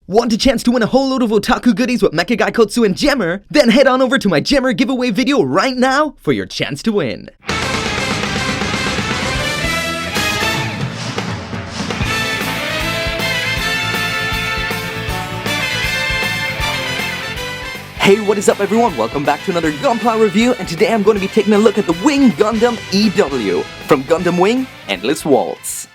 Want a chance to win a whole load of otaku goodies with Mecha, Gaikotsu, and Gemmer? Then head on over to my Gemmer giveaway video right now for your chance to win. Hey, what is up everyone? Welcome back to another Gunpla review, and today I'm going to be taking a look at the Wing Gundam EW from Gundam Wing Endless Waltz.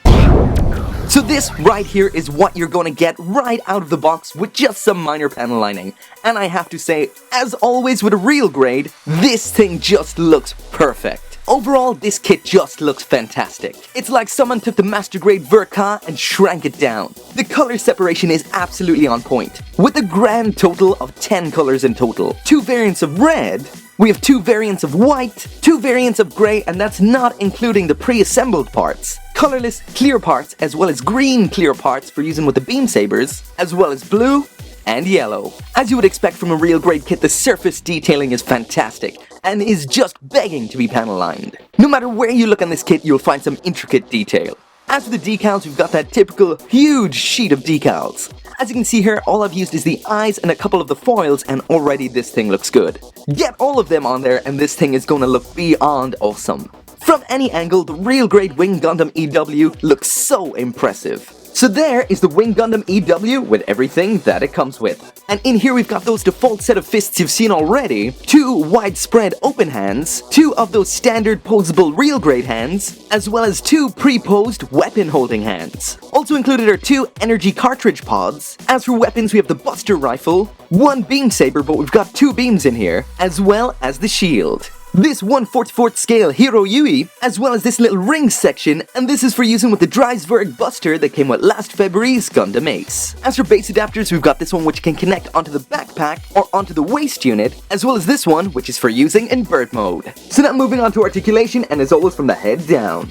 So this right here is what you're going to get right out of the box with just some minor panel lining. And I have to say, as always with a real grade, this thing just looks perfect. Overall, this kit just looks fantastic. It's like someone took the master grade Verka and shrank it down. The color separation is absolutely on point, with a grand total of 10 colors in total. 2 variants of red, we have 2 variants of white, 2 variants of grey, and that's not including the pre-assembled parts. Colorless clear parts, as well as green clear parts for using with the beam sabers, as well as blue and yellow. As you would expect from a real grade kit, the surface detailing is fantastic and is just begging to be panel lined. No matter where you look on this kit, you'll find some intricate detail. As for the decals, we've got that typical huge sheet of decals. As you can see here, all I've used is the eyes and a couple of the foils, and already this thing looks good. Get all of them on there and this thing is gonna look beyond awesome. From any angle, the real grade Wing Gundam EW looks so impressive. So there is the Wing Gundam EW with everything that it comes with. And in here we've got those default set of fists you've seen already, 2 widespread open hands, 2 of those standard posable real grade hands, as well as 2 pre-posed weapon holding hands. Also included are 2 energy cartridge pods. As for weapons, we have the Buster Rifle, 1 beam saber, but we've got 2 beams in here, as well as the shield. This 1/44th scale Heero Yui, as well as this little ring section, and this is for using with the Dreisberg Buster that came with last February's Gundam Ace. As for base adapters, we've got this one which can connect onto the backpack or onto the waist unit, as well as this one which is for using in bird mode. So now moving on to articulation, and as always from the head down.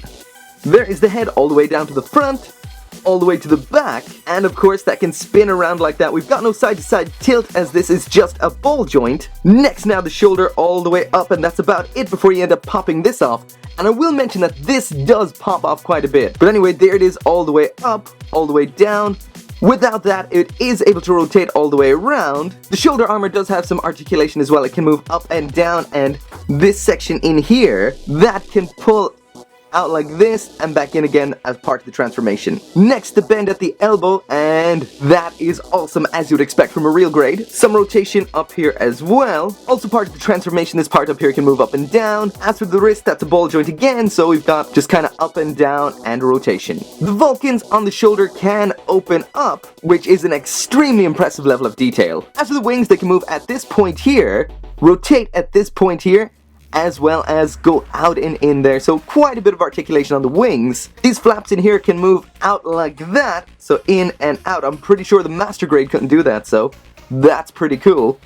There is the head all the way down to the front, all the way to the back, and of course that can spin around like that. We've got no side to side tilt as this is just a ball joint. Next, now the shoulder all the way up, and that's about it before you end up popping this off. And I will mention that this does pop off quite a bit. But anyway, there it is all the way up, all the way down. Without that, it is able to rotate all the way around. The shoulder armor does have some articulation as well. It can move up and down, and this section in here, that can pull out like this and back in again as part of the transformation. Next, the bend at the elbow, and that is awesome as you would expect from a real grade. Some rotation up here as well. Also part of the transformation, this part up here can move up and down. As for the wrist, that's a ball joint again, so we've got just kind of up and down and rotation. The Vulcans on the shoulder can open up, which is an extremely impressive level of detail. As for the wings, they can move at this point here, rotate at this point here, as well as go out and in there, so quite a bit of articulation on the wings. These flaps in here can move out like that, so in and out. I'm pretty sure the master grade couldn't do that, so that's pretty cool.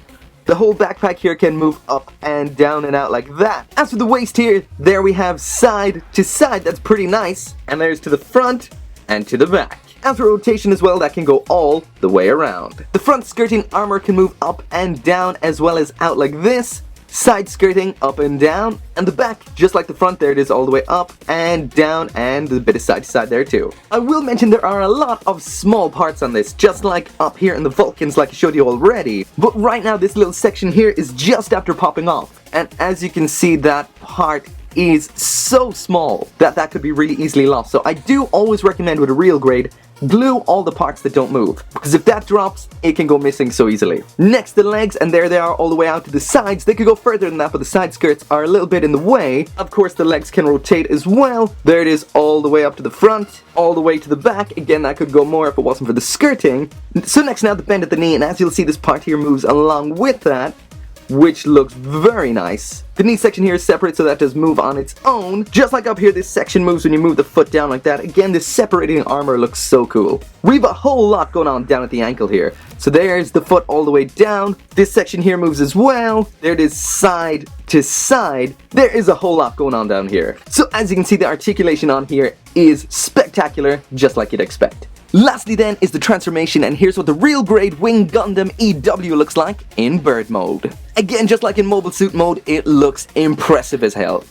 The whole backpack here can move up and down and out like that. As for the waist here, there we have side to side, that's pretty nice, and there's to the front and to the back. As for rotation as well, that can go all the way around. The front skirting armor can move up and down as well as out like this. Side skirting up and down, and the back, just like the front, there it is all the way up and down, and a bit of side to side there too. I will mention there are a lot of small parts on this, just like up here in the Vulcans like I showed you already, but right now this little section here is just after popping off, and as you can see, that part is so small that could be really easily lost. So I do always recommend with a real grade, glue all the parts that don't move, because if that drops, it can go missing so easily. Next, the legs, and there they are all the way out to the sides. They could go further than that, but the side skirts are a little bit in the way. Of course, the legs can rotate as well. There it is all the way up to the front, all the way to the back. Again, that could go more if it wasn't for the skirting. So next, now the bend at the knee, and as you'll see, this part here moves along with that, which looks very nice. The knee section here is separate, so that does move on its own. Just like up here, this section moves when you move the foot down like that. Again, this separating armor looks so cool. We have a whole lot going on down at the ankle here. So there's the foot all the way down. This section here moves as well. There it is side to side. There is a whole lot going on down here. So as you can see, the articulation on here is spectacular, just like you'd expect. Lastly then is the transformation, and here's what the real grade Wing Gundam EW looks like in bird mode. Again, just like in mobile suit mode, it looks impressive as hell.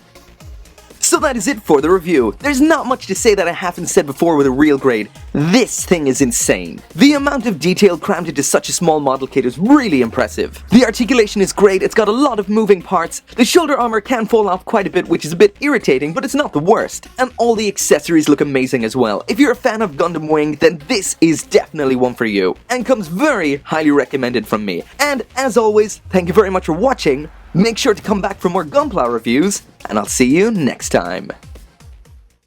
So that is it for the review. There's not much to say that I haven't said before with a real grade. This thing is insane. The amount of detail crammed into such a small model kit is really impressive. The articulation is great, it's got a lot of moving parts. The shoulder armor can fall off quite a bit, which is a bit irritating, but it's not the worst. And all the accessories look amazing as well. If you're a fan of Gundam Wing, then this is definitely one for you. And comes very highly recommended from me. And as always, thank you very much for watching. Make sure to come back for more Gunpla reviews, and I'll see you next time.